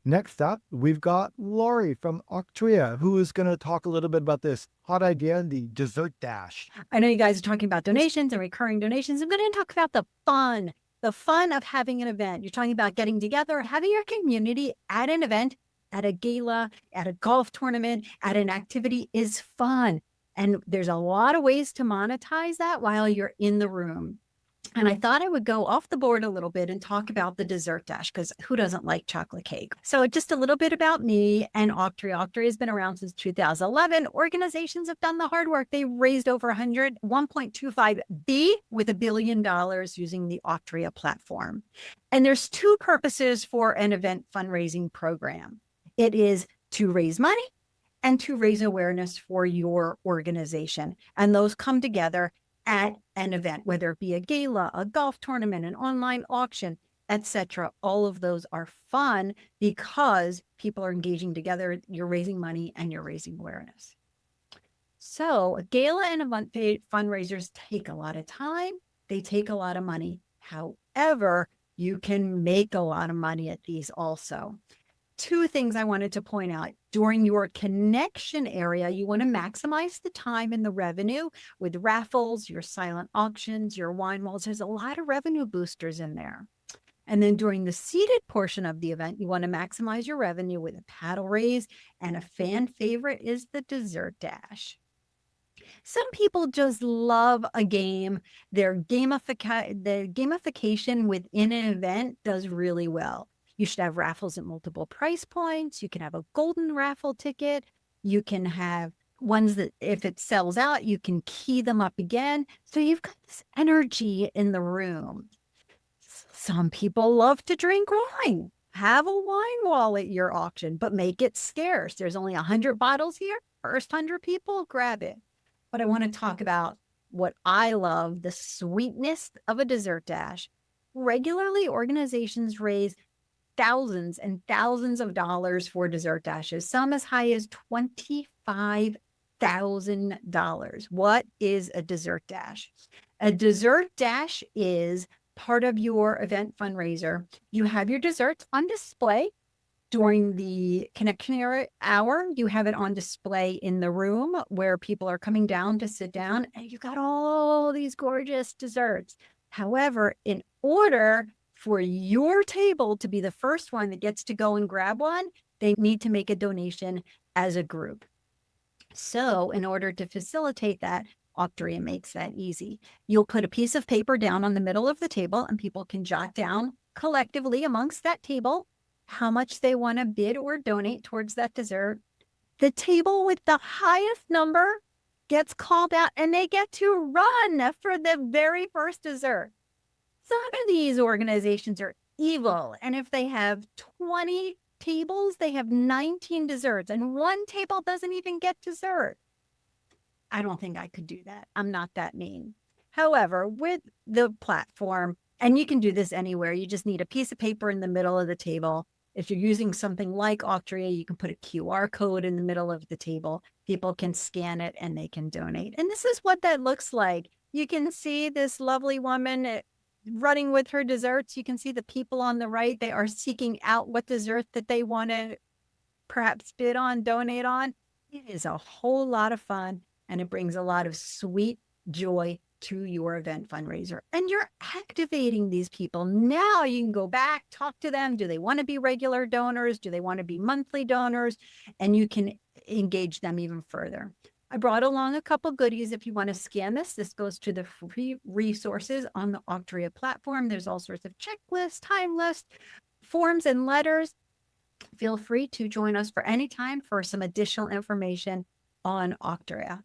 Next up, we've got Laurie from Octria, who is going to talk a little bit about this hot idea, the dessert dash. I know you guys are talking about donations and recurring donations. I'm going to talk about the fun of having an event. You're talking about getting together, having your community at an event, at a gala, at a golf tournament, at an activity is fun. And there's a lot of ways to monetize that while you're in the room. And I thought I would go off the board a little bit and talk about the dessert dash, because who doesn't like chocolate cake? So just a little bit about me and Octria. Octria has been around since 2011. Organizations have done the hard work. They raised over 1.25 B with $1 billion using the Octria platform. And there's two purposes for an event fundraising program. It is to raise money and to raise awareness for your organization. And those come together at an event, whether it be a gala, a golf tournament, an online auction, etc. All of those are fun because people are engaging together. You're raising money and you're raising awareness. So a gala and event fundraisers take a lot of time. They take a lot of money. However, you can make a lot of money at these also. Two things I wanted to point out. During your connection area, you want to maximize the time and the revenue with raffles, your silent auctions, your wine walls. There's a lot of revenue boosters in there. And then during the seated portion of the event, you want to maximize your revenue with a paddle raise, and a fan favorite is the dessert dash. Some people just love a game. The gamification within an event does really well. You should have raffles at multiple price points. You can have a golden raffle ticket. You can have ones that if it sells out, you can key them up again. So you've got this energy in the room. Some people love to drink wine. Have a wine wall at your auction, but make it scarce. There's only 100 bottles here. First 100 people, grab it. But I want to talk about what I love, the sweetness of a dessert dash. Regularly, organizations raise thousands and thousands of dollars for dessert dashes, some as high as $25,000. What is a dessert dash? A dessert dash is part of your event fundraiser. You have your desserts on display during the connection hour. You have it on display in the room where people are coming down to sit down, and you've got all these gorgeous desserts. However, in order for your table to be the first one that gets to go and grab one, they need to make a donation as a group. So in order to facilitate that, Octria makes that easy. You'll put a piece of paper down on the middle of the table, and people can jot down collectively amongst that table how much they want to bid or donate towards that dessert. The table with the highest number gets called out, and they get to run for the very first dessert. Some of these organizations are evil, and if they have 20 tables, they have 19 desserts, and one table doesn't even get dessert. I don't think I could do that. I'm not that mean. However, with the platform, and you can do this anywhere, you just need a piece of paper in the middle of the table. If you're using something like Octria, you can put a QR code in the middle of the table. People can scan it and they can donate. And this is what that looks like. You can see this lovely woman running with her desserts. You can see the people on the right. They are seeking out what dessert that they want to perhaps bid on, donate on. It is a whole lot of fun, and it brings a lot of sweet joy to your event fundraiser. And you're activating these people. Now you can go back, talk to them. Do they want to be regular donors? Do they want to be monthly donors? And you can engage them even further. I brought along a couple goodies. If you want to scan this, this goes to the free resources on the Octria platform. There's all sorts of checklists, time lists, forms, and letters. Feel free to join us for any time for some additional information on Octria.